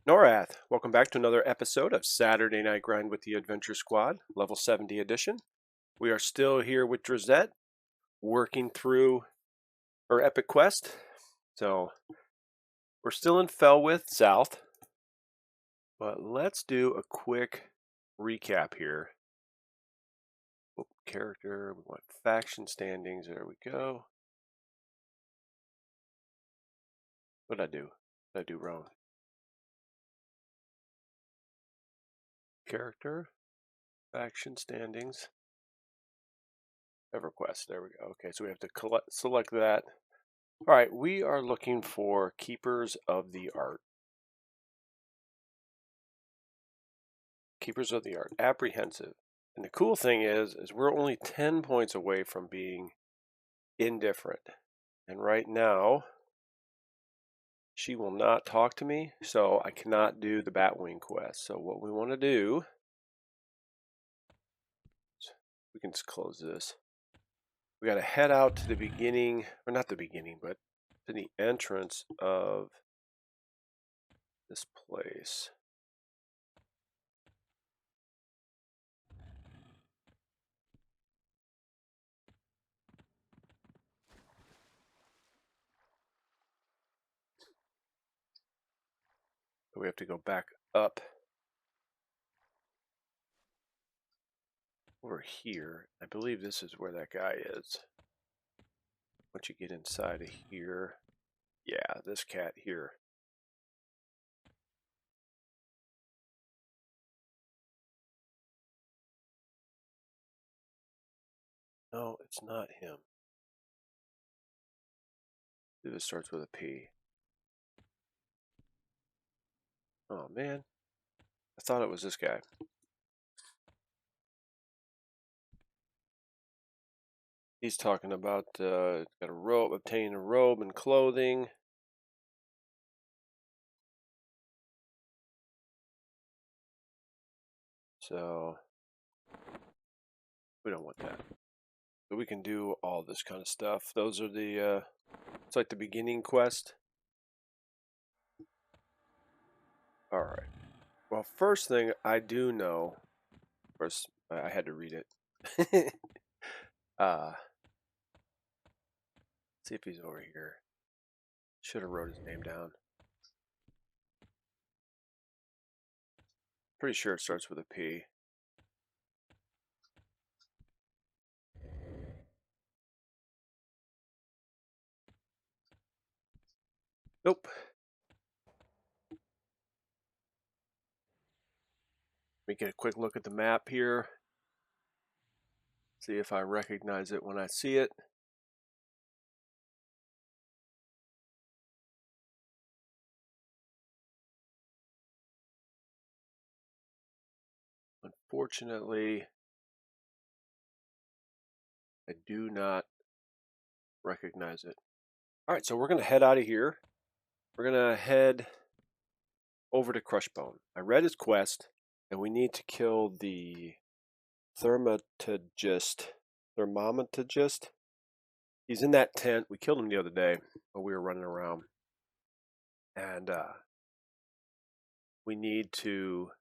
Norrath, welcome back to another episode of Saturday Night Grind with the Adventure Squad, level 70 edition. We are still here with Drizette, working through her epic quest. So, we're still in Felwith South, but let's do a quick recap here. Character, we want faction standings, there we go. What did I do? What did I do wrong? Character, faction standings, EverQuest, there we go. Okay, so we have to select that. All right, we are looking for Keepers of the Art. Keepers of the Art, apprehensive. And the cool thing is we're only 10 points away from being indifferent. And right now, she will not talk to me, so I cannot do the Batwing quest. So what we want to do, we can just close this. We got to head out to the beginning, or not the beginning, but to the entrance of this place. We have to go back up over here. I believe this is where that guy is. Once you get inside of here, yeah, this cat here. No, it's not him. This starts with a P. Oh man, I thought it was this guy. He's talking about got a robe, obtaining a robe and clothing. So we don't want that. But we can do all this kind of stuff. Those are the it's like the beginning quest. All right. Well, first thing I do know, of course, I had to read it. See if he's over here. Should have wrote his name down. Pretty sure it starts with a P. Nope. Let me get a quick look at the map here. See if I recognize it when I see it. Unfortunately, I do not recognize it. All right, so we're going to head out of here. We're going to head over to Crushbone. I read his quest, and we need to kill the thermatologist. He's in that tent. We killed him the other day while we were running around. And we need to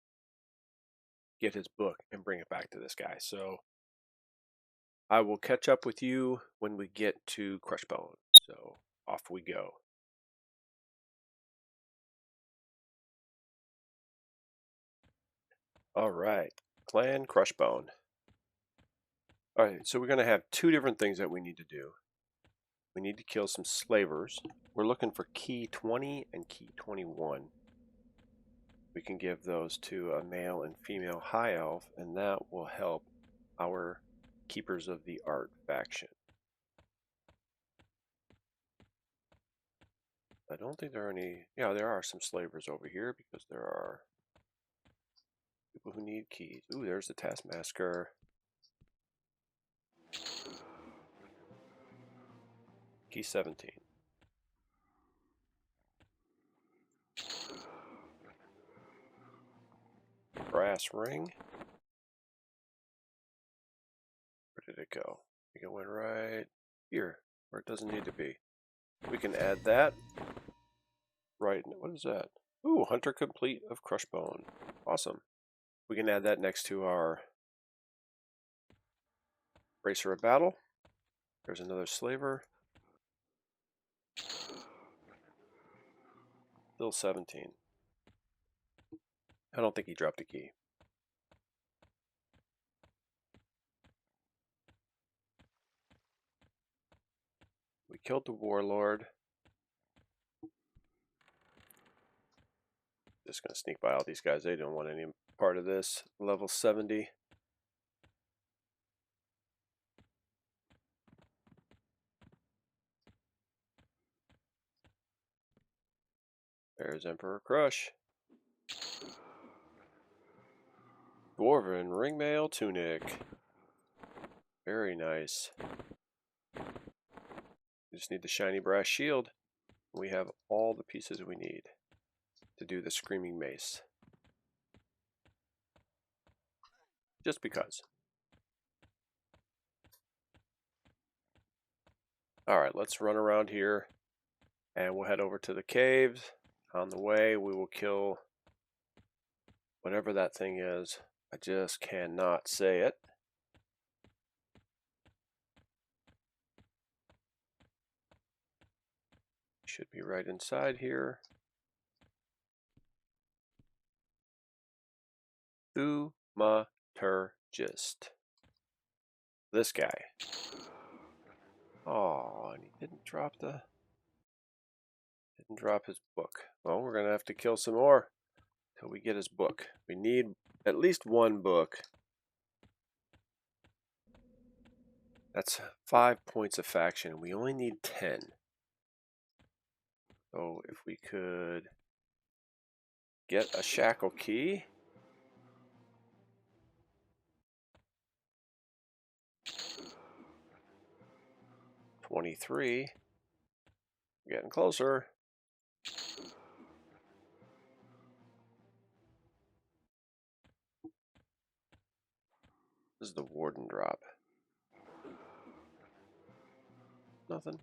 get his book and bring it back to this guy. So I will catch up with you when we get to Crushbone. So off we go. All right, Clan Crushbone. All right, so we're going to have two different things that we need to do. We need to kill some slavers. We're looking for key 20 and key 21. We can give those to a male and female high elf, and that will help our Keepers of the Art faction. I don't think there are any. Yeah, there are some slavers over here because there are people who need keys. Ooh, there's the Taskmaster. Key 17. Brass ring. Where did it go? I think it went right here, where it doesn't need to be. We can add that. Right, what is that? Ooh, Hunter complete of Crushbone. Awesome. We can add that next to our Racer of Battle. There's another slaver. Still 17. I don't think he dropped a key. We killed the Warlord. Just going to sneak by all these guys. They don't want any part of this. Level 70. There's Emperor Crush. Dwarven Ringmail Tunic. Very nice. We just need the shiny brass shield. We have all the pieces we need to do the Screaming Mace. Just because. Alright, let's run around here and we'll head over to the caves. On the way, we will kill whatever that thing is. I just cannot say it. Should be right inside here. Thaumaturgist. This guy. Oh, and he didn't drop his book. Well, we're gonna have to kill some more till we get his book. We need at least one book. That's 5 points of faction. We only need 10. So if we could get a shackle key. $23. Getting closer. This is the Warden drop. Nothing.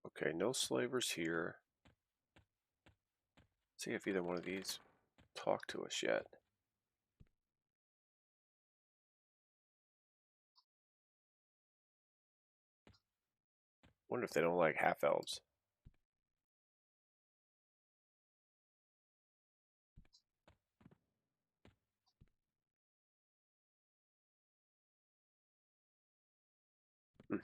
Okay, no slavers here. See if either one of these talk to us yet. Wonder if they don't like half elves. I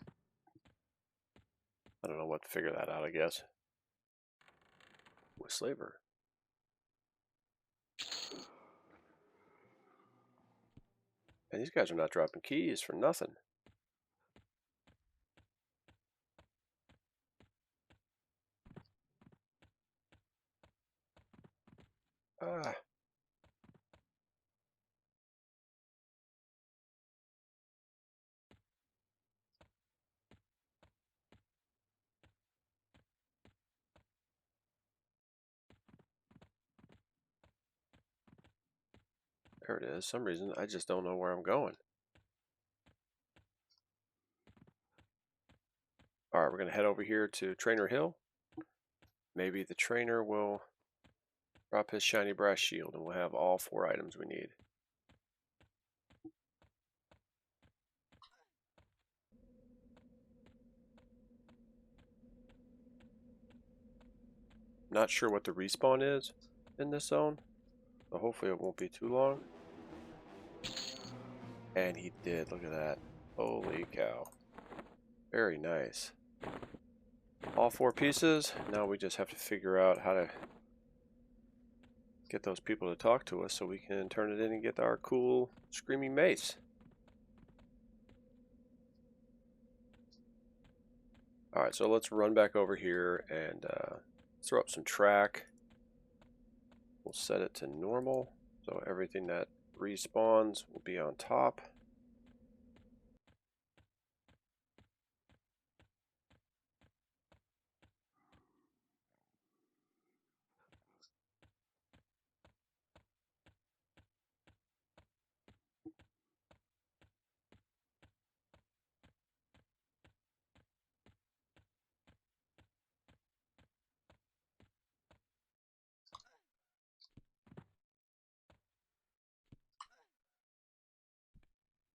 don't know what to figure that out, I guess. With slaver. And these guys are not dropping keys for nothing. Ah. There it is. Some reason I just don't know where I'm going. Alright, we're going to head over here to Trainer Hill. Maybe the trainer will drop his shiny brass shield and we'll have all 4 items we need. Not sure what the respawn is in this zone, so hopefully it won't be too long. And he did, look at that. Holy cow. Very nice. All 4 pieces. Now we just have to figure out how to get those people to talk to us so we can turn it in and get our cool Screaming Mace. Alright, so let's run back over here and throw up some track. We'll set it to normal, so everything that respawns will be on top.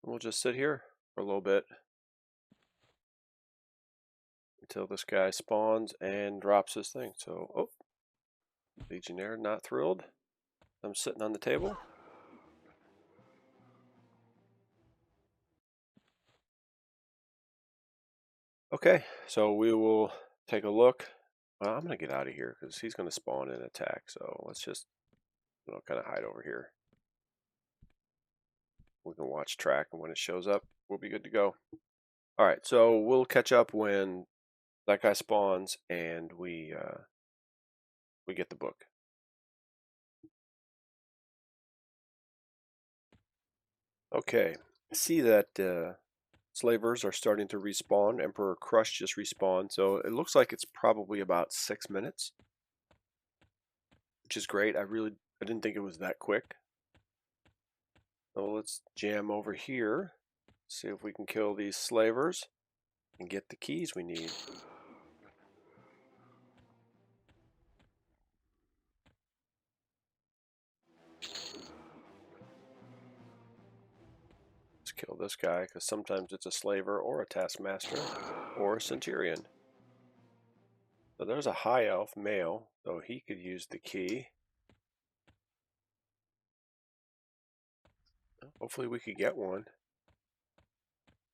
We'll just sit here for a little bit until this guy spawns and drops his thing. So, oh, Legionnaire not thrilled. I'm sitting on the table. Okay, so we will take a look. Well, I'm going to get out of here because he's going to spawn and attack. So let's just, kind of hide over here. We can watch track, and when it shows up, we'll be good to go. All right, so we'll catch up when that guy spawns and we get the book. Okay, I see that slavers are starting to respawn. Emperor Crush just respawned, so it looks like it's probably about 6 minutes, which is great. I didn't think it was that quick. So let's jam over here, see if we can kill these slavers and get the keys we need. Let's kill this guy because sometimes it's a slaver or a taskmaster or a centurion. So there's a high elf male, so he could use the key. Hopefully we could get one.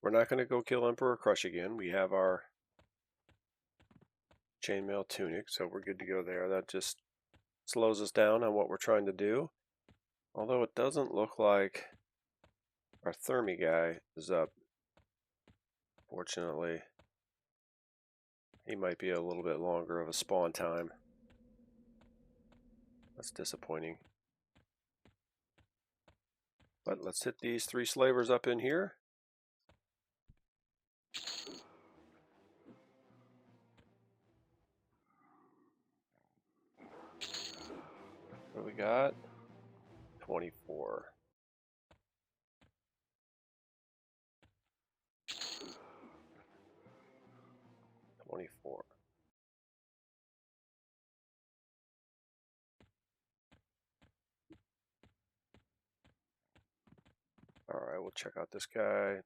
We're not going to go kill Emperor Crush again. We have our chainmail tunic, so we're good to go there. That just slows us down on what we're trying to do. Although it doesn't look like our Thermi guy is up. Fortunately, he might be a little bit longer of a spawn time. That's disappointing. But let's hit these 3 slavers up in here. What do we got? 24. Alright, we'll check out this guy.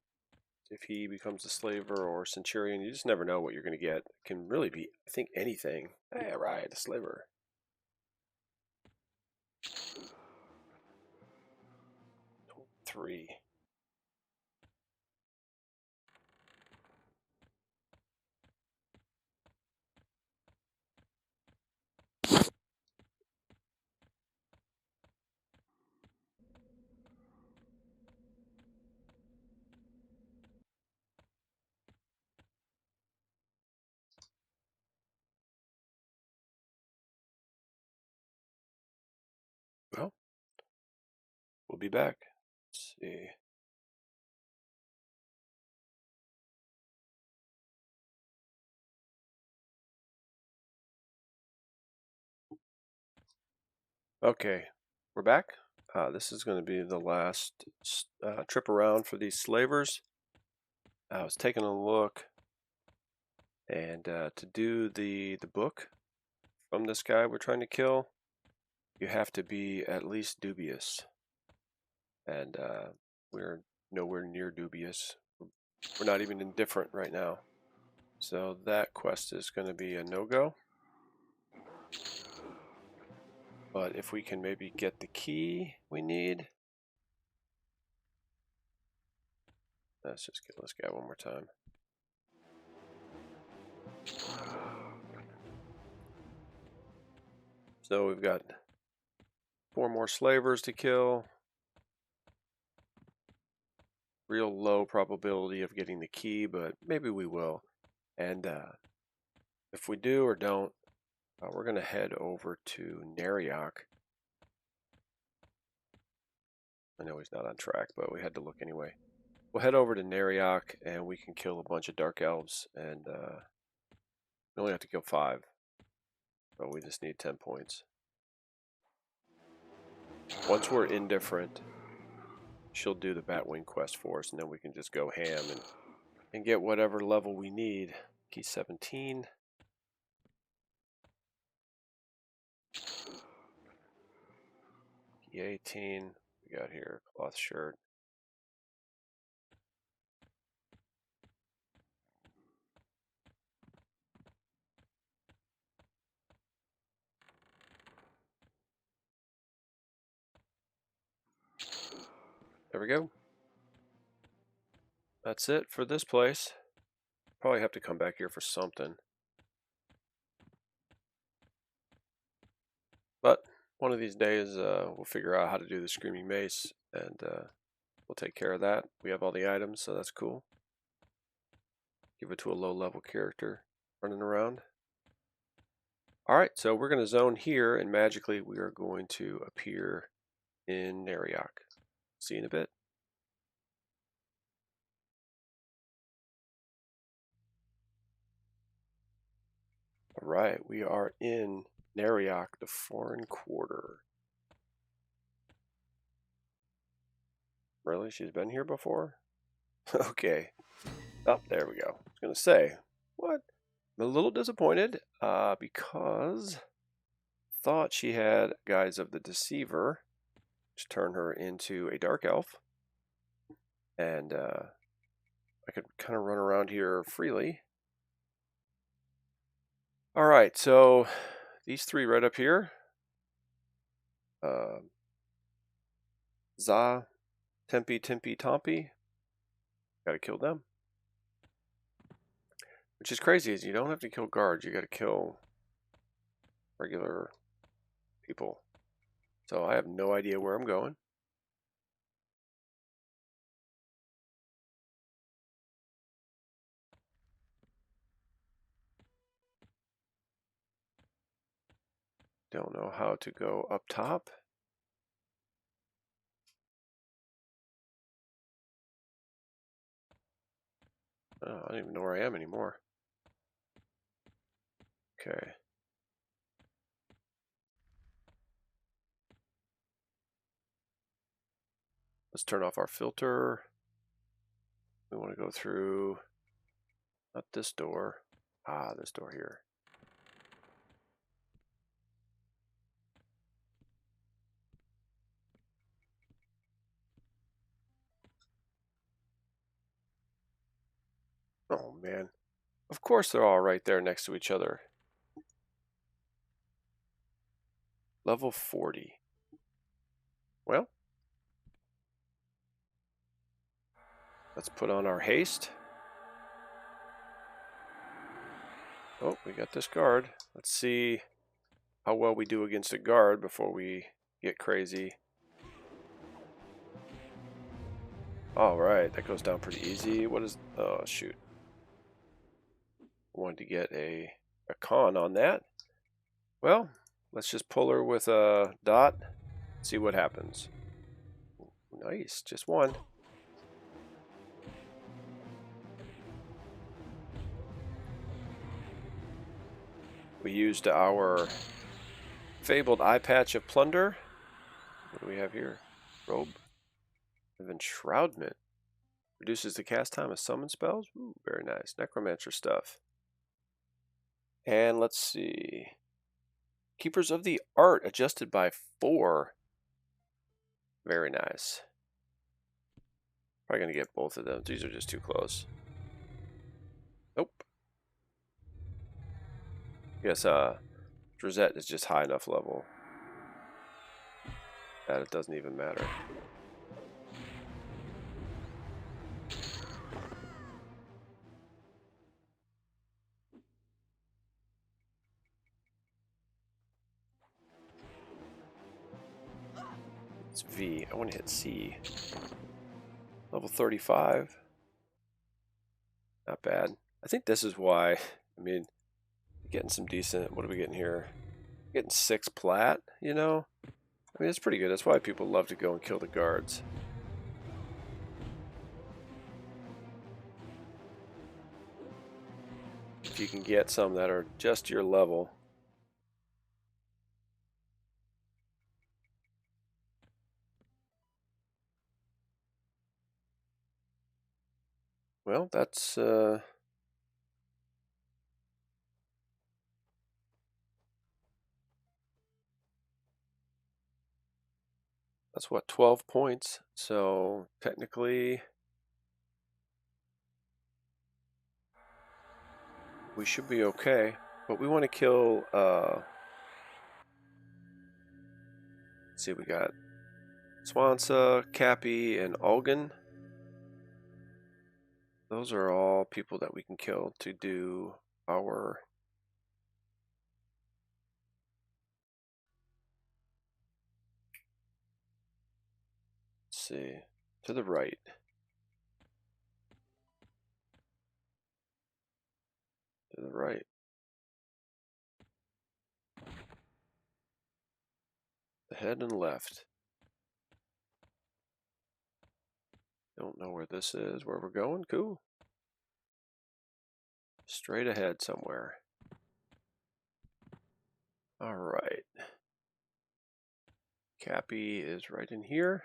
If he becomes a slaver or centurion, you just never know what you're going to get. It can really be, I think, anything. Hey, right, a slaver. 3. Well, we'll be back. Let's see. Okay, we're back. This is going to be the last trip around for these slavers. I was taking a look, and to do the book from this guy we're trying to kill, you have to be at least dubious. And we're nowhere near dubious. We're not even indifferent right now. So that quest is going to be a no-go. But if we can maybe get the key we need. Let's just kill this guy one more time. So we've got 4 more slavers to kill. Real low probability of getting the key, but maybe we will. And if we do or don't, we're going to head over to Norrath. I know he's not on track, but we had to look anyway. We'll head over to Norrath and we can kill a bunch of dark elves, and we only have to kill 5. So we just need 10 points. Once we're indifferent, she'll do the Batwing quest for us, and then we can just go ham and get whatever level we need. Key 17. Key 18. We got here cloth shirt. There we go. That's it for this place. Probably have to come back here for something. But one of these days we'll figure out how to do the Screaming Mace, and we'll take care of that. We have all the items, so that's cool. Give it to a low-level character running around. Alright, so we're going to zone here, and magically we are going to appear in Norrath. See you in a bit. Alright, we are in Norrath, the Foreign Quarter. Really? She's been here before? Okay. Oh, there we go. I was going to say, what? I'm a little disappointed because thought she had Guise of the Deceiver, which turned her into a Dark Elf. And I could kind of run around here freely. Alright, so these three right up here. Za, Tempe, Tompi. Gotta kill them. Which is crazy, is you don't have to kill guards, you gotta kill regular people. So I have no idea where I'm going. Don't know how to go up top. Oh, I don't even know where I am anymore. Okay. Let's turn off our filter. We want to go through, not this door. Ah, this door here. Oh man. Of course they're all right there next to each other. Level 40. Well, let's put on our haste. Oh, we got this guard. Let's see how well we do against a guard before we get crazy. Alright, that goes down pretty easy. What is... oh, shoot. Wanted to get a con on that. Well, let's just pull her with a dot. See what happens. Nice, just one. We used our fabled eye patch of plunder. What do we have here? Robe of enshroudment. Reduces the cast time of summon spells. Ooh, very nice. Necromancer stuff. And let's see. Keepers of the Art adjusted by 4. Very nice. Probably gonna get both of them. These are just too close. Nope. Yes, Drizette is just high enough level that it doesn't even matter. It's V. I want to hit C. Level 35. Not bad. I think this is why, I mean, getting some decent, what are we getting here? Getting 6 plat, you know? I mean, it's pretty good. That's why people love to go and kill the guards. If you can get some that are just your level. Well, that's what, 12 points. So technically we should be okay. But we want to kill let's see, we got Swansa, Cappy, and Algan. Those are all people that we can kill to do our see, to the right. To the right. The head and left. Don't know where this is, where we're going. Cool. Straight ahead somewhere. All right. Cappy is right in here.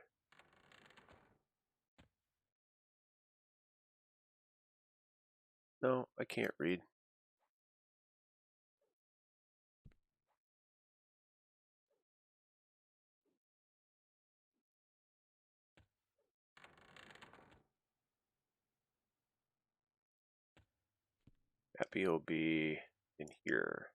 No, I can't read. Cappy will be in here.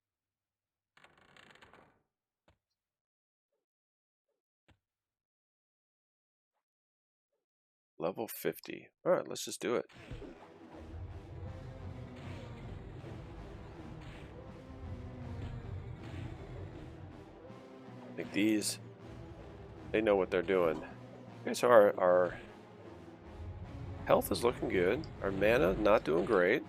Level 50. All right, let's just do it. I think these, they know what they're doing. Okay, so our health is looking good. Our mana not doing great.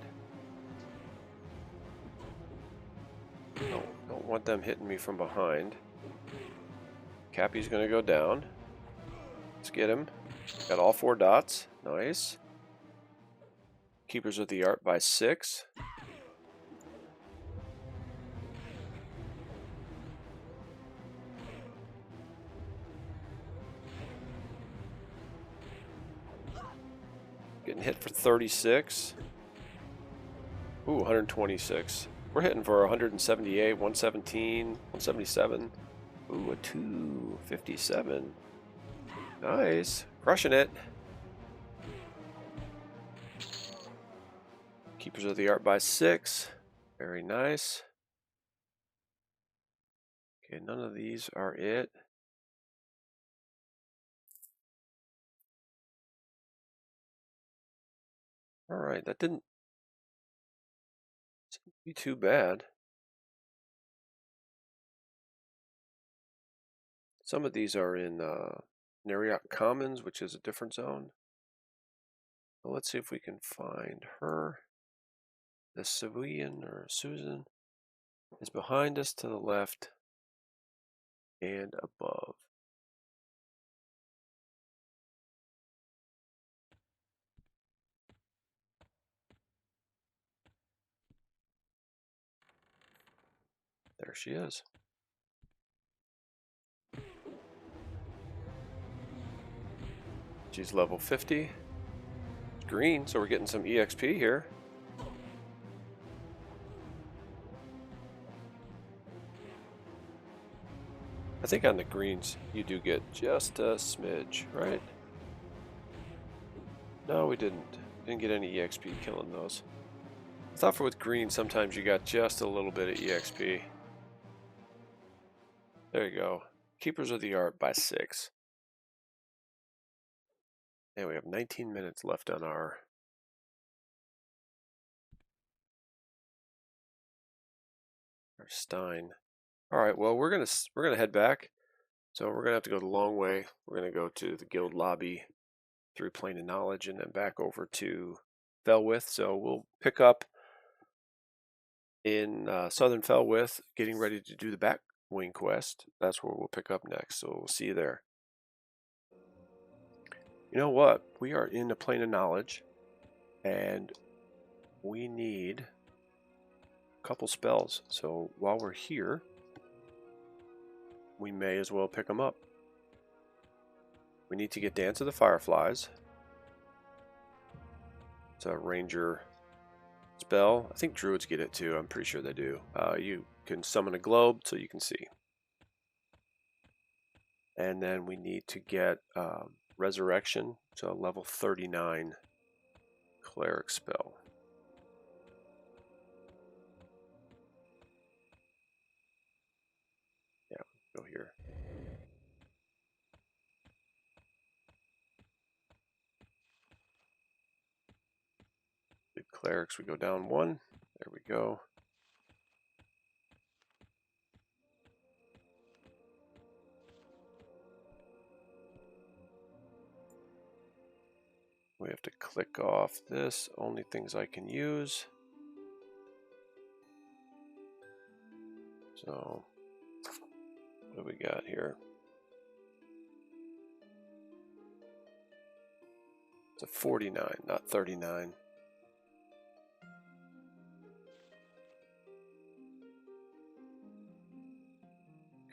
Don't want them hitting me from behind. Cappy's gonna go down. Let's get him. Got all 4 dots. Nice. Keepers of the Art by 6. Getting hit for 36. Ooh, 126. We're hitting for 178, 117, 177. Ooh, a 257. Nice. Crushing it. Keepers of the Art by 6. Very nice. Okay, none of these are it. All right, that didn't be too bad. Some of these are in Norrath Commons, which is a different zone. Well, let's see if we can find her. The civilian or Susan is behind us to the left and above. There she is. She's level 50. It's green, so we're getting some EXP here. I think on the greens you do get just a smidge, right? No, we didn't. Didn't get any EXP killing those. I thought for with green sometimes you got just a little bit of EXP. There you go. Keepers of the Art by 6. And we have 19 minutes left on our Stein. All right, well we're gonna head back. So we're gonna have to go the long way. We're gonna go to the guild lobby through Plane of Knowledge and then back over to Felwith. So we'll pick up in Southern Felwith, getting ready to do the back wing quest. That's where we'll pick up next. So we'll see you there. You know what? We are in the Plane of Knowledge, and we need a couple spells. So while we're here, we may as well pick them up. We need to get Dance of the Fireflies. It's a ranger spell. I think druids get it too. I'm pretty sure they do. You can summon a globe so you can see. And then we need to get Resurrection, so a level 39 cleric spell. Yeah, go here. Clerics, we go down 1. There we go. We have to click off this, only things I can use. So, what do we got here? It's a 49, not 39.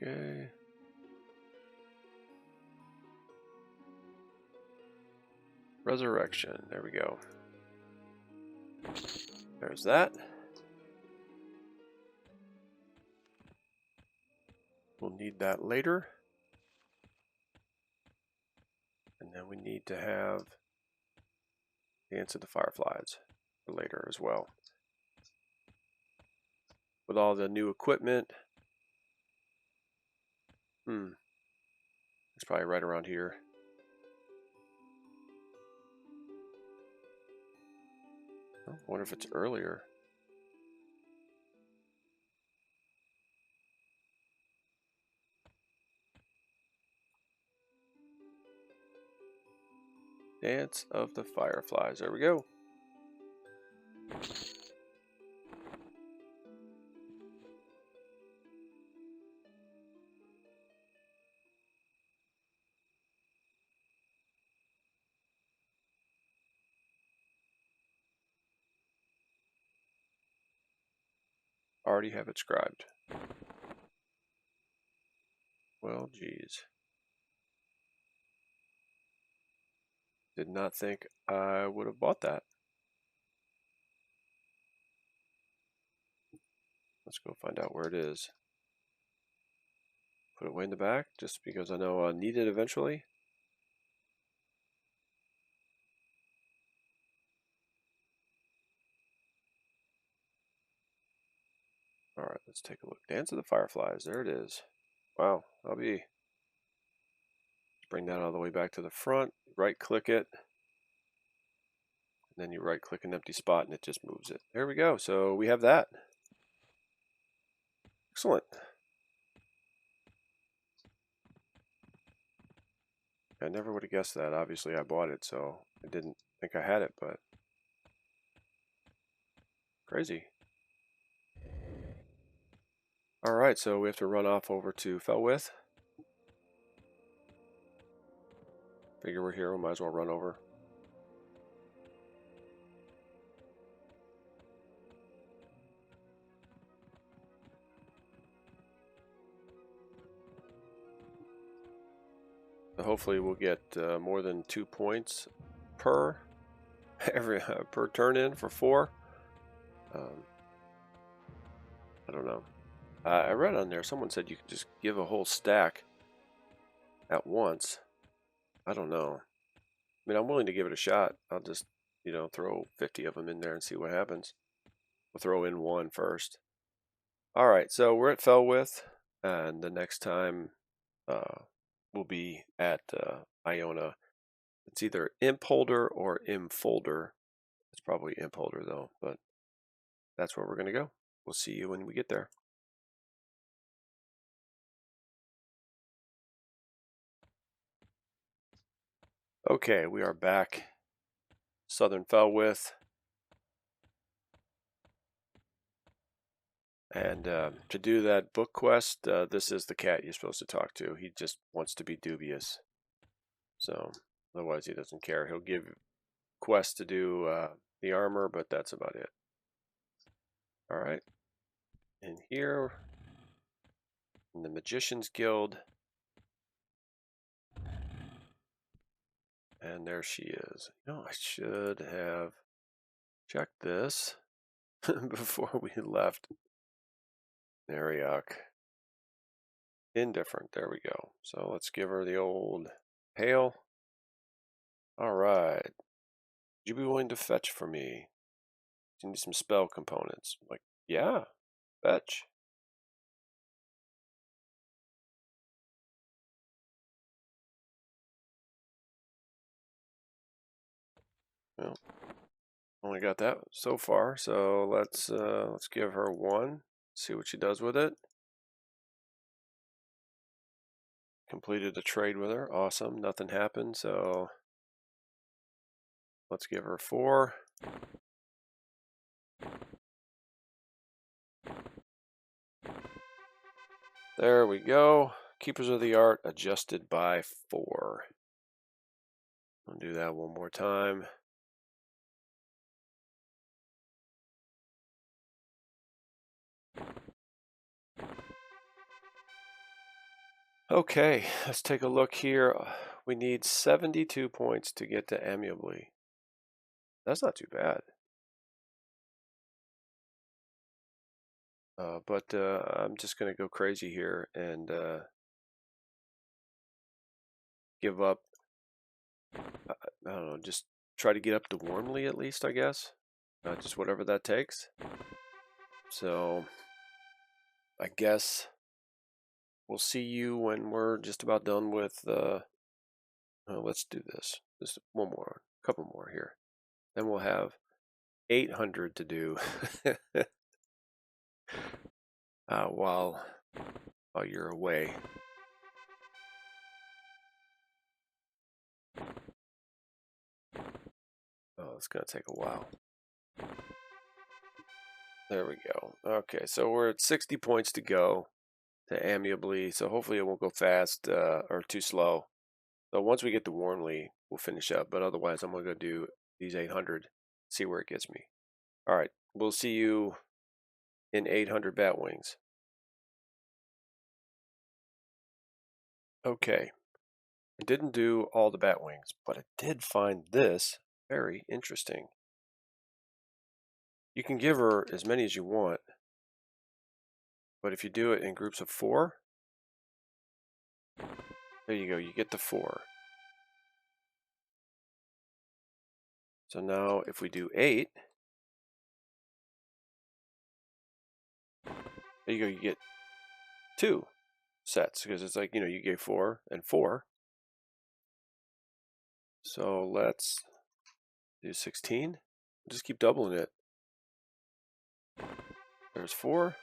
Okay. Resurrection, there we go. There's that. We'll need that later. And then we need to have Dance of the Fireflies for later as well. With all the new equipment. It's probably right around here. I wonder if it's earlier. Dance of the Fireflies. There we go. Already have it scribed. Well, geez. Did not think I would have bought that. Let's go find out where it is. Put it way in the back, just because I know I'll need it eventually. Alright, let's take a look. Dance of the Fireflies, there it is. Wow, let's bring that all the way back to the front, right click it, and then you right click an empty spot and it just moves it. There we go, so we have that. Excellent. I never would have guessed that. Obviously I bought it, so I didn't think I had it, but crazy. Alright, so we have to run off over to Felwith. Figure we're here, we might as well run over. So hopefully we'll get more than 2 points per per turn in for 4. I don't know. I read on there, someone said you could just give a whole stack at once. I don't know. I mean, I'm willing to give it a shot. I'll just, throw 50 of them in there and see what happens. We'll throw in 1 first. All right, so we're at Felwith, and the next time we'll be at Iona. It's either Imp Holder or Imp Folder. It's probably Imp Holder though, but that's where we're going to go. We'll see you when we get there. Okay, we are back. Southern Felwith. And to do that book quest, this is the cat you're supposed to talk to. He just wants to be dubious. So, otherwise he doesn't care. He'll give quests to do the armor, but that's about it. Alright. And here, in the Magician's Guild. And there she is. I should have checked this before we left. Nariok. Indifferent. There we go. So let's give her the old hail. Alright. Would you be willing to fetch for me? You need some spell components. I'm like, yeah, fetch. Well, Only got that so far, so let's give her one. See what she does with it. Completed a trade with her. Awesome. Nothing happened, so let's give her 4. There we go. Keepers of the Art adjusted by 4. I'll do that one more time. Okay, let's take a look here. We need 72 points to get to amiably. That's not too bad. But I'm just going to go crazy here and give up. I don't know, just try to get up to warmly at least, I guess. Just whatever that takes. So I guess we'll see you when we're just about done with let's do this. Just one more, couple more here. Then we'll have 800 to do while you're away. Oh, it's gonna take a while. There we go. Okay, so we're at 60 points to go to amiably. So hopefully it won't go fast or too slow. So once we get to warmly, we'll finish up. But otherwise, I'm gonna go do these 800, see where it gets me. All right, we'll see you in 800 bat wings. Okay, I didn't do all the bat wings, but I did find this very interesting. You can give her as many as you want, but if you do it in groups of 4, there you go, you get the 4. So now if we do 8, there you go, you get 2 sets, because it's like, you gave 4 and 4. So let's do 16. Just keep doubling it. There's 4.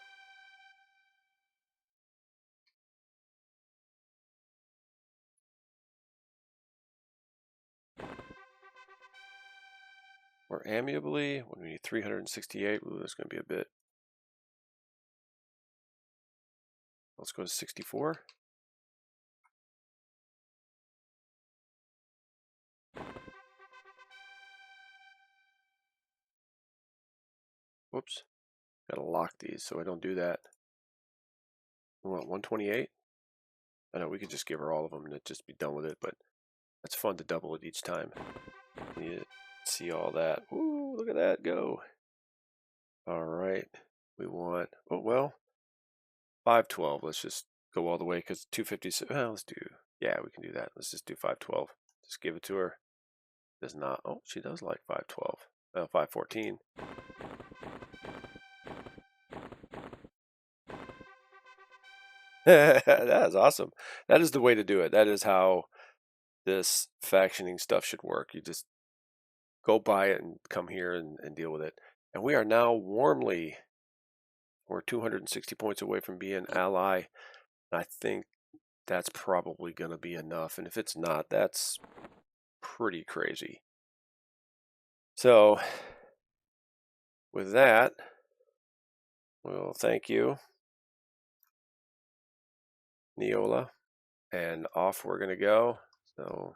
Or amiably, when we need 368, ooh, that's going to be a bit. Let's go to 64. Whoops. Gotta lock these so I don't do that. We want 128. I know we could just give her all of them and just be done with it, but that's fun to double it each time. You see all that. Ooh, look at that go. All right. We want, oh, well, 512. Let's just go all the way because 250. Well, let's do, yeah, we can do that. Let's just do 512. Just give it to her. Does not, oh, she does like 512. 514. That is awesome. That is the way to do it. That is how this factioning stuff should work. You just go buy it and come here and deal with it. And we are now warmly, we're 260 points away from being ally. I think that's probably going to be enough. And if it's not, that's pretty crazy. So with that, well, thank you, Neola. And off we're going to go. So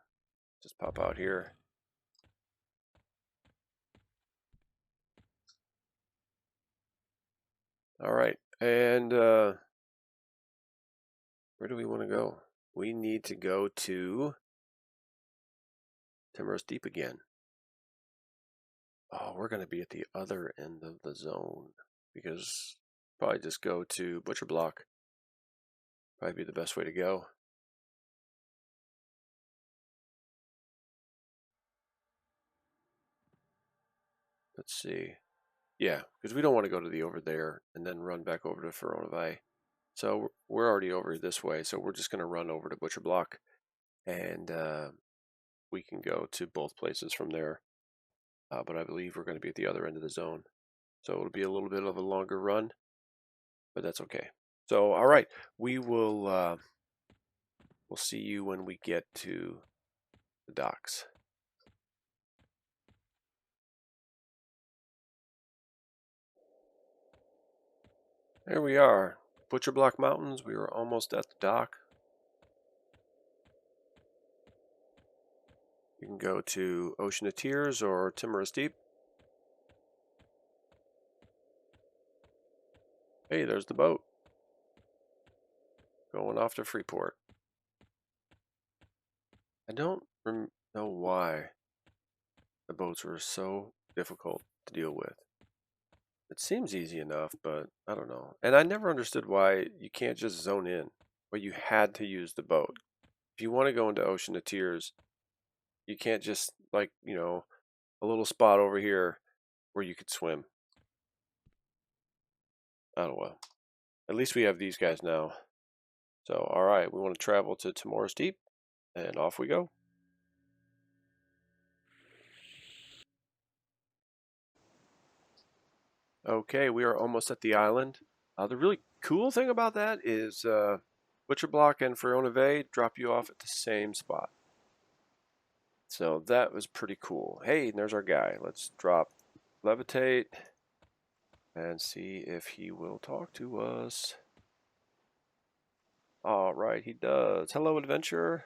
just pop out here. All right. And where do we want to go? We need to go to Timorous Deep again. Oh, we're going to be at the other end of the zone because probably just go to Butcher Block. Probably be the best way to go. Let's see. Yeah, because we don't want to go to the over there and then run back over to Feronovi. So we're already over this way, so we're just going to run over to Butcher Block, and we can go to both places from there. but I believe we're going to be at the other end of the zone. So it'll be a little bit of a longer run, but that's okay. So, all right, we will we'll see you when we get to the docks. There we are, Butcher Block Mountains. We were almost at the dock. You can go to Ocean of Tears or Timorous Deep. Hey, there's the boat going off to Freeport. I don't know why the boats were so difficult to deal with. It seems easy enough, but I don't know. And I never understood why you can't just zone in, but you had to use the boat. If you want to go into Ocean of Tears, you can't just, like, you know, a little spot over here where you could swim. I don't know. At least we have these guys now. So, all right, we want to travel to Timorous Deep, and off we go. Okay, we are almost at the island. The really cool thing about that is Butcher Block and Fiona Bay drop you off at the same spot. So that was pretty cool. Hey, there's our guy. Let's drop Levitate and see if he will talk to us. All right, he does. Hello, adventurer.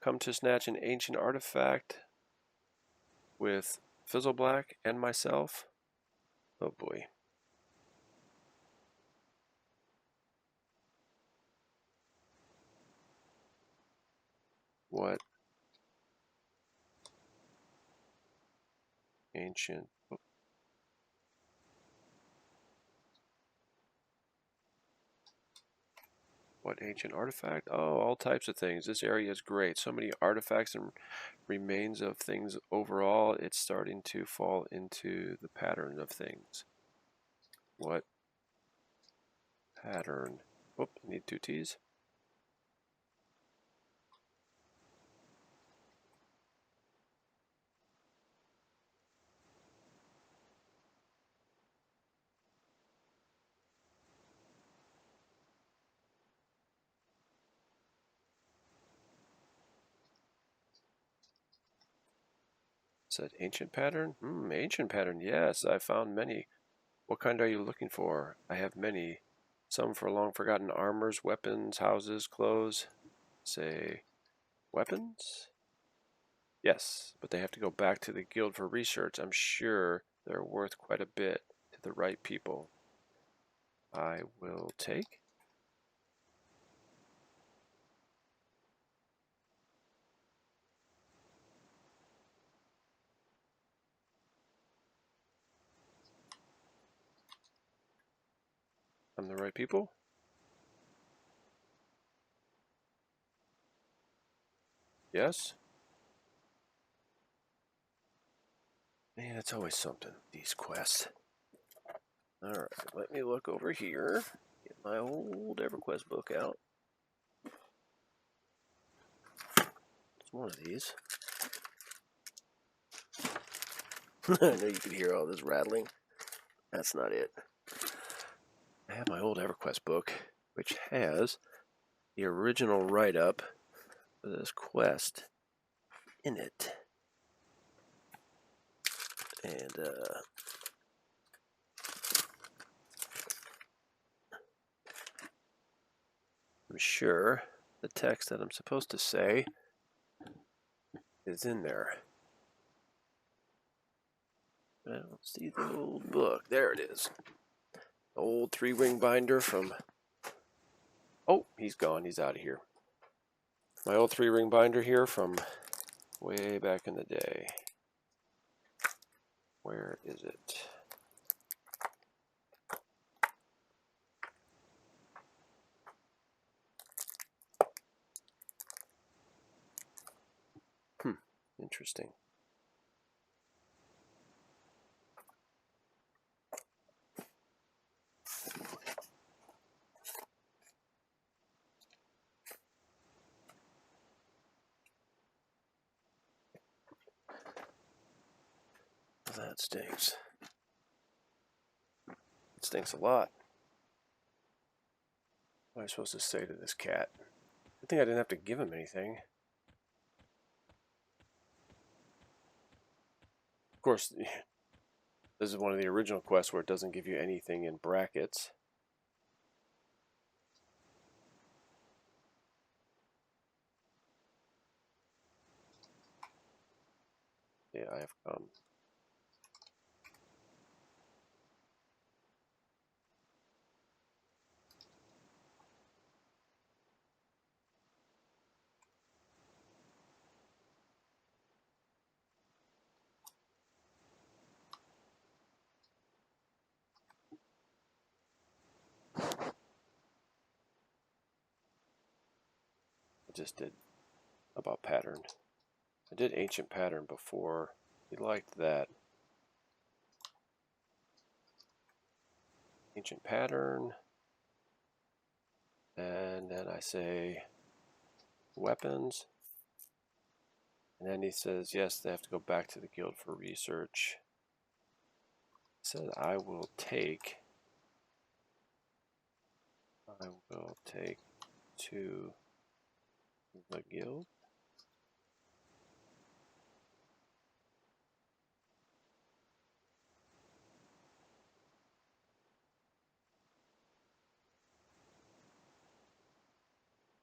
Come to snatch an ancient artifact with Fizzleblack and myself. Oh boy. What ancient... What ancient artifact? Oh, all types of things. This area is great. So many artifacts and remains of things overall. It's starting to fall into the pattern of things. What pattern? Whoop, need 2 T's. Said ancient pattern? Ancient pattern. Yes, I found many. What kind are you looking for? I have many. Some for long forgotten armors, weapons, houses, clothes. Say, weapons? Yes, but they have to go back to the guild for research. I'm sure they're worth quite a bit to the right people. I will take. I'm the right people? Yes? Man, it's always something, these quests. Alright, let me look over here. Get my old EverQuest book out. It's one of these. I know you can hear all this rattling. That's not it. I have my old EverQuest book, which has the original write-up for this quest in it. And, I'm sure the text that I'm supposed to say is in there. I don't see the old book. There it is. Old 3-ring binder from... Oh, he's gone. He's out of here. My old 3-ring binder here from way back in the day. Where is it? Interesting. That stinks. It stinks a lot. What am I supposed to say to this cat? I think I didn't have to give him anything. Of course, this is one of the original quests where it doesn't give you anything in brackets. Yeah, I have come. I just did about pattern. I did ancient pattern before. He liked that. Ancient pattern. And then I say weapons. And then he says, yes, they have to go back to the guild for research. He said, I will take to the guild.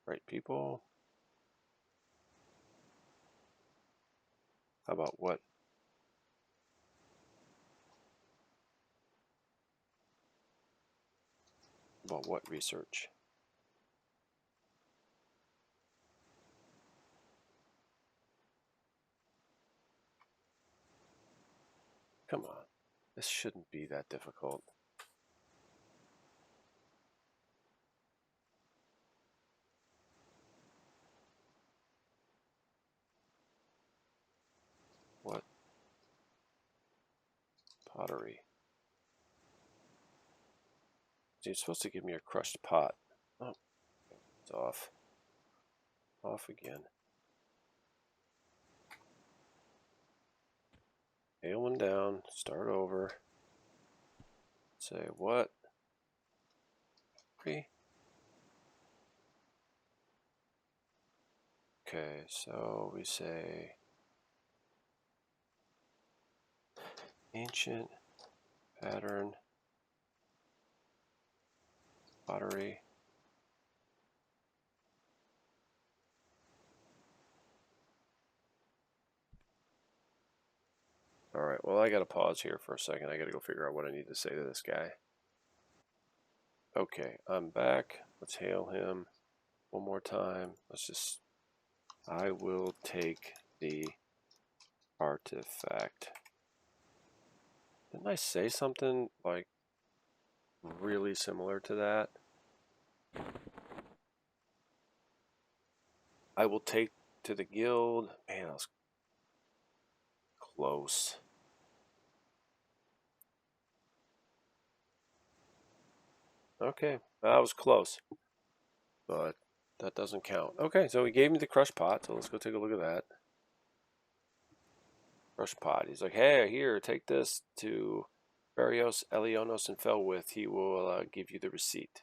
Right people. How about what? About what research? Come on. This shouldn't be that difficult. What? Pottery. You're supposed to give me a crushed pot. Oh, it's off. Off again. Nail one down. Start over. Say what? Okay, so we say ancient pattern pottery. Alright, well I gotta pause here for a second. I gotta go figure out what I need to say to this guy. Okay, I'm back. Let's hail him one more time. I will take the artifact. Didn't I say something like really similar to that? I will take to the guild. Man, I was close. Okay, that was close. But that doesn't count. Okay, so he gave me the crushed pot, so let's go take a look at that. Crushed pot. He's like, hey, here, take this to Barrios, Elionos, and Felwith. He will give you the receipt.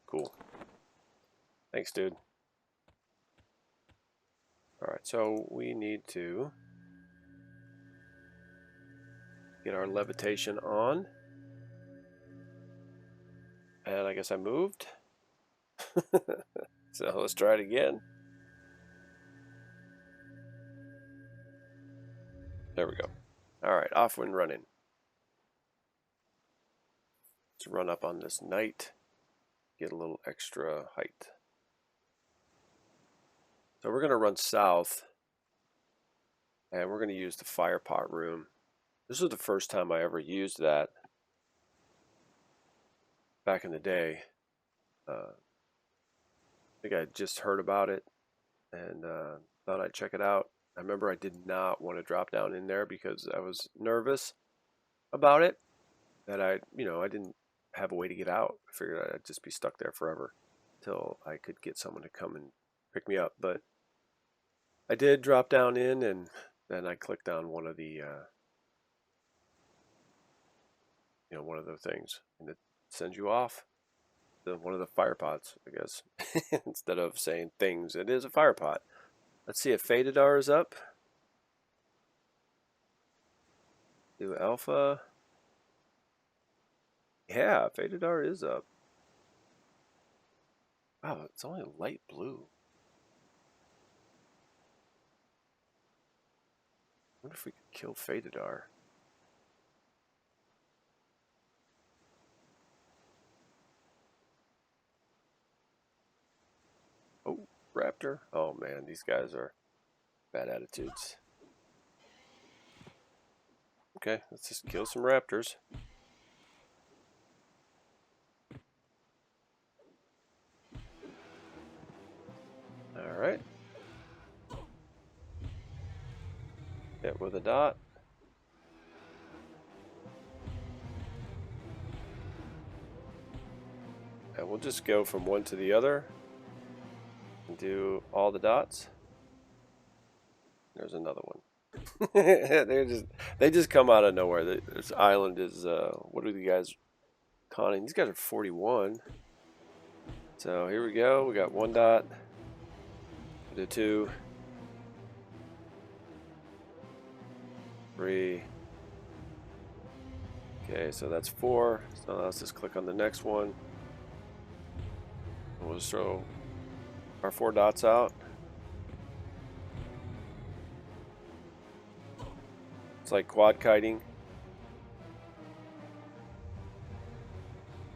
Cool. Thanks, dude. Alright, so we need to get our levitation on. And I guess I moved. So let's try it again. There we go. Alright, off and running. Let's run up on this knight. Get a little extra height. So we're going to run south. And we're going to use the fire pot room. This was the first time I ever used that. Back in the day. I think I just heard about it and thought I'd check it out. I remember I did not want to drop down in there because I was nervous about it. That I didn't have a way to get out. I figured I'd just be stuck there forever until I could get someone to come and pick me up, but I did drop down in, and then I clicked on one of the one of the things, and it sends you off one of the fire pots, I guess. Instead of saying things, it is a fire pot. Let's see if Fadedar is up. Do alpha. Yeah, Fadedar is up. Wow, it's only light blue. I wonder if we could kill Fadedar. Oh, Raptor. Oh man, these guys are bad attitudes. Okay, let's just kill some raptors. Alright. Hit with a dot. And we'll just go from one to the other and do all the dots. There's another one. they just come out of nowhere. This island is what are you guys conning? These guys are 41. So here we go. We got one dot. We do 2, 3. Okay, so that's 4. So let's just click on the next one. We'll just throw our 4 dots out. It's like quad kiting,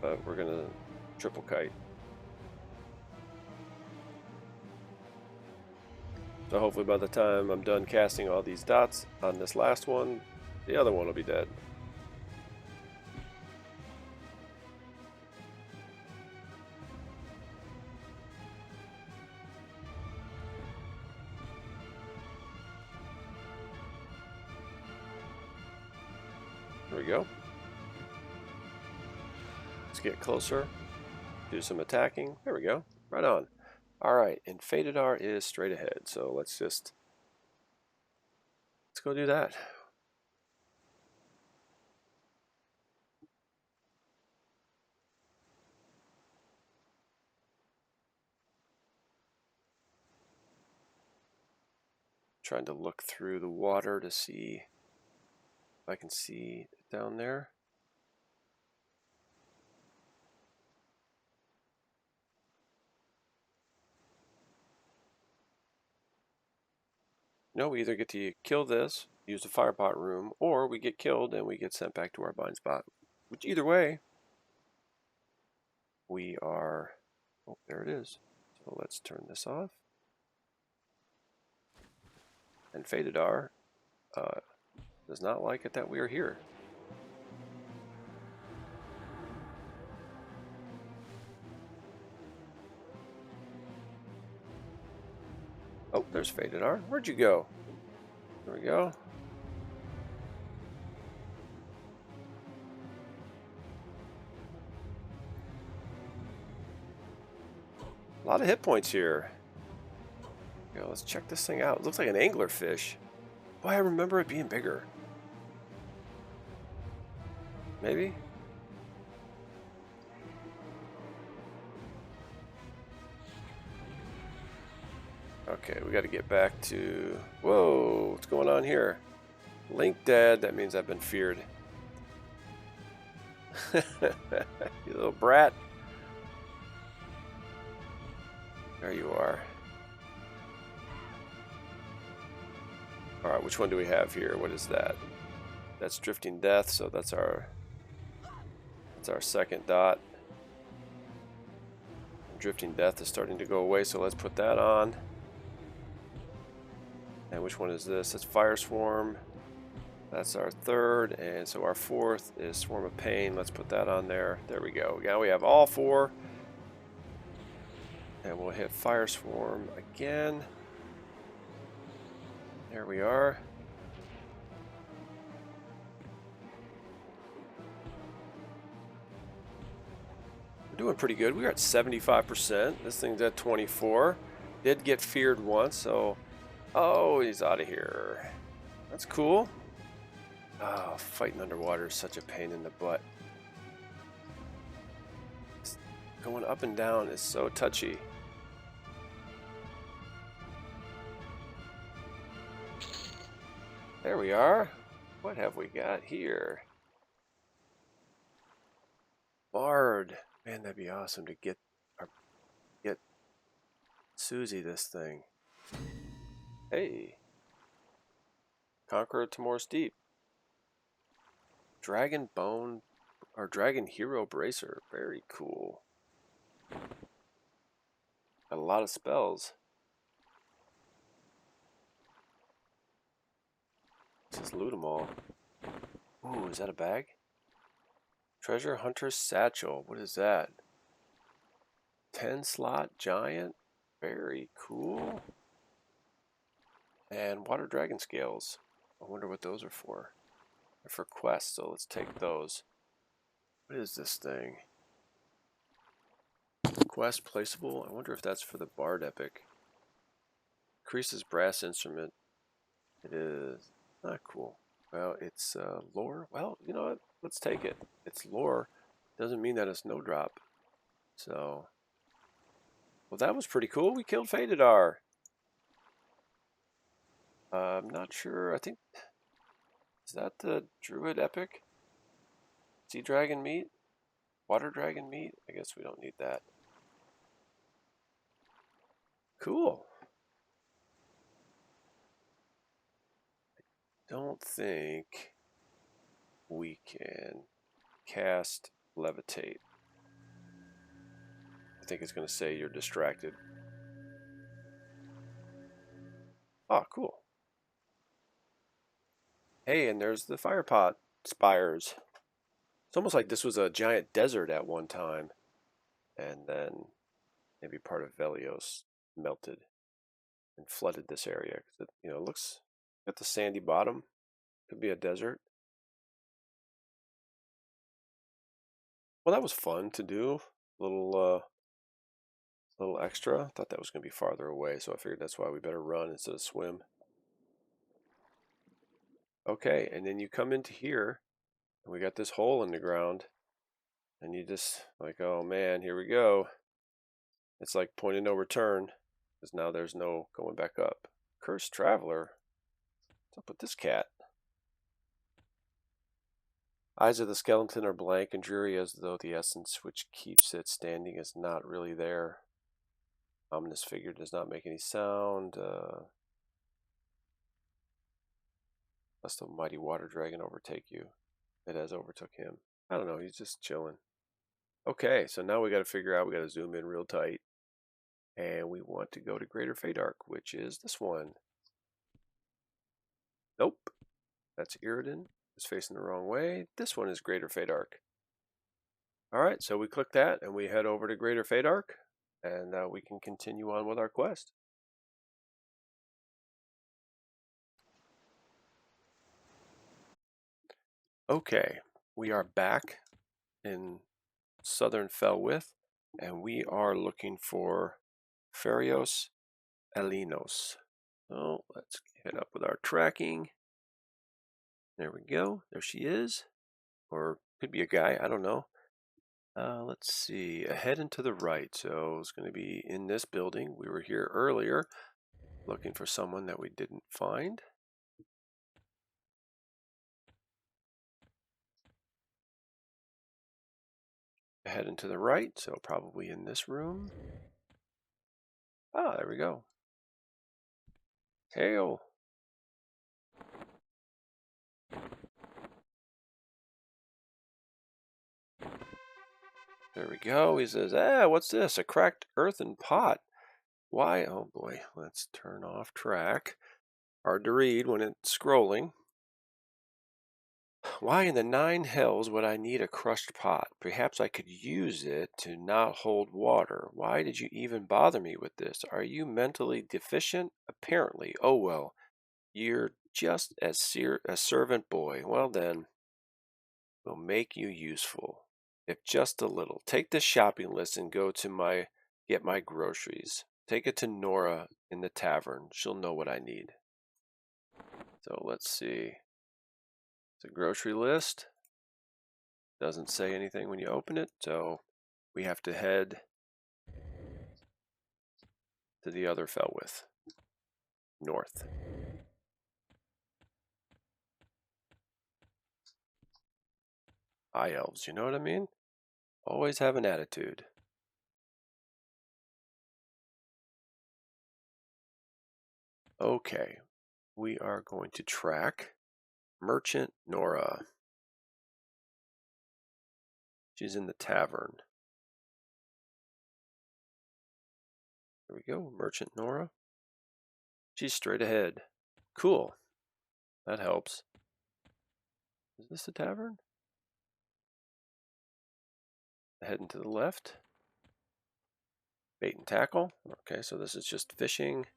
but we're gonna triple kite. So hopefully by the time I'm done casting all these dots on this last one, the other one will be dead. There we go. Let's get closer, do some attacking. There we go, right on. Alright, and Fadedar is straight ahead, so let's go do that. Trying to look through the water to see if I can see it down there. No, we either get to kill this, use the firepot room, or we get killed and we get sent back to our bind spot. Which either way, we are... Oh, there it is. So let's turn this off. And Fadedar does not like it that we are here. Oh, there's Fadedar. Where'd you go? There we go. A lot of hit points here. Okay, let's check this thing out. It looks like an anglerfish. Boy, I remember it being bigger. Maybe? Okay, we got to get back to... Whoa, what's going on here? Link dead. That means I've been feared. You little brat. There you are. Alright, which one do we have here? What is that? That's Drifting Death, so that's our second dot. Drifting Death is starting to go away, so let's put that on. And which one is this? It's Fire Swarm. That's our third, and so our fourth is Swarm of Pain. Let's put that on there. There we go. Now we have all 4. And we'll hit Fire Swarm again. There we are. We're doing pretty good. We're at 75%. This thing's at 24. Did get feared once, so... Oh, he's out of here. That's cool. Oh, fighting underwater is such a pain in the butt. Going up and down is so touchy. There we are. What have we got here? Bard. Man, that'd be awesome to get Susie this thing. Hey. Conqueror Timor's Deep. Dragon Bone or Dragon Hero Bracer. Very cool. Got a lot of spells. Let's just loot them all. Ooh, is that a bag? Treasure Hunter's Satchel. What is that? 10 slot giant. Very cool. And water dragon scales. I wonder what those are for. They're for quests, so let's take those. What is this thing? Quest placeable. I wonder if that's for the Bard Epic. Increases brass instrument. It is not cool. Well, it's lore. Well, you know what? Let's take it. It's lore. Doesn't mean that it's no drop. So, well, that was pretty cool. We killed Fadedar. I'm not sure. I think, is that the Druid Epic? Sea Dragon meat? Water Dragon meat? I guess we don't need that. Cool. Don't think we can cast Levitate. I think it's going to say you're distracted. Oh, cool. Hey, and there's the firepot spires. It's almost like this was a giant desert at one time, and then maybe part of Velios melted and flooded this area. It, you know, it looks at the sandy bottom. Could be a desert. Well, that was fun to do. Little extra. Thought that was going to be farther away, so I figured that's why we better run instead of swim. Okay, and then you come into here, and we got this hole in the ground, and you just like, oh man, here we go. It's like point of no return, because now there's no going back up. Cursed Traveler. What's up with this cat? Eyes of the skeleton are blank and dreary, as though the essence which keeps it standing is not really there. Ominous figure does not make any sound. Lest a mighty water dragon overtake you. It has overtook him. I don't know, he's just chilling. Okay, so now we got to figure out, we got to zoom in real tight. And we want to go to Greater Fadark, which is this one. Nope. That's Iriden. It's facing the wrong way. This one is Greater Fadark. Alright, so we click that and we head over to Greater Fadark. And we can continue on with our quest. Okay, we are back in Southern Felwith, and we are looking for Ferios Elinos. So let's head up with our tracking. There we go. There she is. Or could be a guy, I don't know. Let's see, ahead and to the right. So it's going to be in this building. We were here earlier looking for someone that we didn't find. Ahead and to the right, so probably in this room. Ah, there we go. Hail. There we go. He says, what's this? A cracked earthen pot. Why? Oh boy, let's turn off track. Hard to read when it's scrolling. Why in the nine hells would I need a crushed pot? Perhaps I could use it to not hold water. Why did you even bother me with this? Are you mentally deficient? Apparently. Oh well, you're just a servant boy. Well then, we'll make you useful. If just a little. Take this shopping list and go to get my groceries. Take it to Nora in the tavern. She'll know what I need. So let's see. It's a grocery list. Doesn't say anything when you open it, so we have to head to the other Felwith. North. High elves, you know what I mean? Always have an attitude. Okay, we are going to track Merchant Nora. She's in the tavern. There we go, Merchant Nora. She's straight ahead. Cool. That helps. Is this a tavern? Heading to the left. Bait and tackle. Okay, so this is just fishing.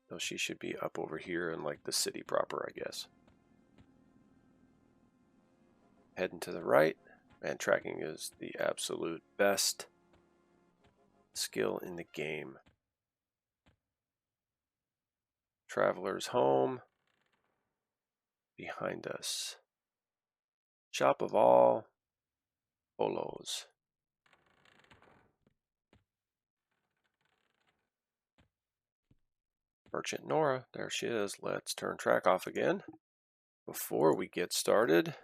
So she should be up over here in like the city proper, I guess. Heading to the right. Man, tracking is the absolute best skill in the game. Traveler's home. Behind us. Shop of all polos. Merchant Nora, there she is. Let's turn track off again. Before we get started,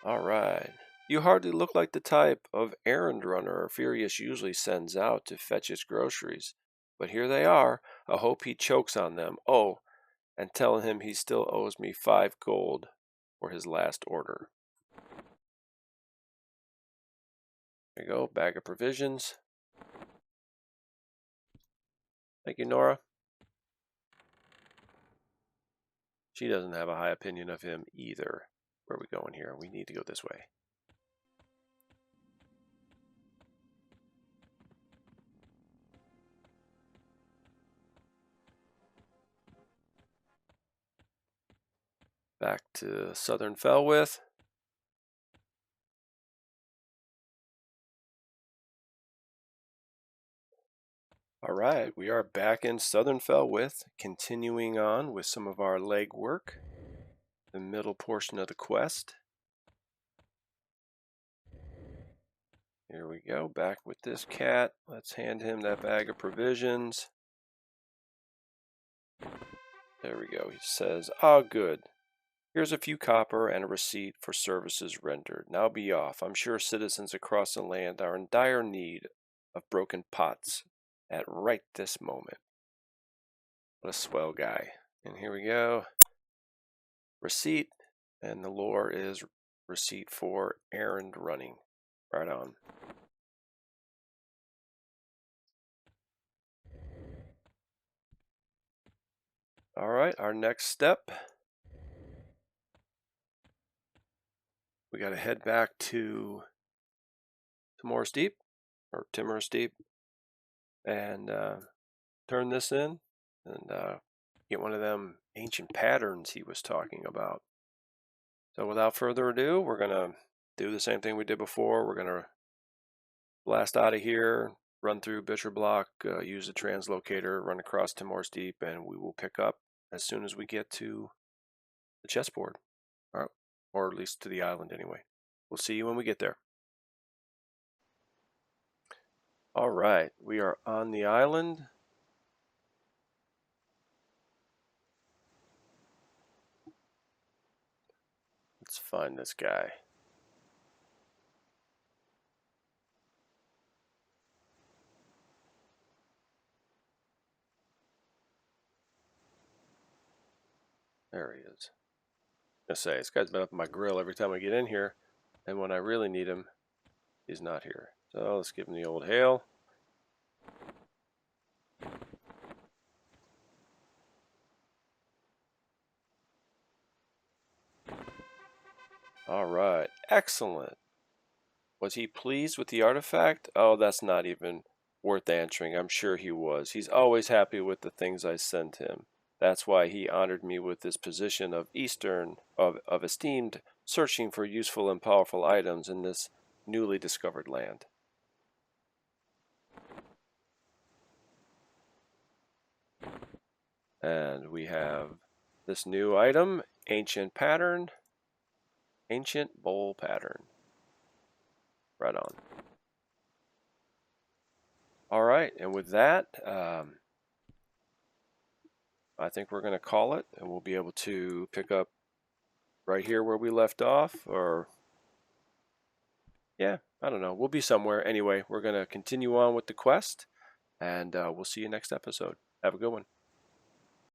alright. You hardly look like the type of errand runner Furious usually sends out to fetch his groceries. But here they are. I hope he chokes on them. Oh, and tell him he still owes me 5 gold for his last order. There you go, bag of provisions. Thank you, Nora. She doesn't have a high opinion of him either. Where are we going here? We need to go this way. Back to Southern Felwith. Alright, we are back in Southern Felwith, continuing on with some of our leg work, the middle portion of the quest. Here we go, back with this cat. Let's hand him that bag of provisions. There we go, he says, "Ah, good. Here's a few copper and a receipt for services rendered. Now be off. I'm sure citizens across the land are in dire need of broken pots at right this moment." What a swell guy. And here we go. Receipt, and the lore is receipt for errand running. Right on. Alright, our next step. We got to head back to Timor's Deep, or Timor's Deep, and turn this in and get one of them ancient patterns he was talking about. So without further ado, we're going to do the same thing we did before. We're going to blast out of here, run through Butcher Block, use the translocator, run across Timor's Deep, and we will pick up as soon as we get to the chessboard. All right, or at least to the island anyway. We'll see you when we get there. All right, we are on the island. Let's find this guy. There he is. I say, this guy's been up on my grill every time I get in here, and when I really need him, he's not here. So let's give him the old hail. All right, excellent. Was he pleased with the artifact? Oh, that's not even worth answering. I'm sure he was. He's always happy with the things I sent him. That's why he honored me with this position of esteemed, searching for useful and powerful items in this newly discovered land. And we have this new item, ancient pattern, ancient bowl pattern. Right on. All right, and with that, I think we're going to call it, and we'll be able to pick up right here where we left off, or yeah, I don't know. We'll be somewhere. Anyway, we're going to continue on with the quest, and we'll see you next episode. Have a good one.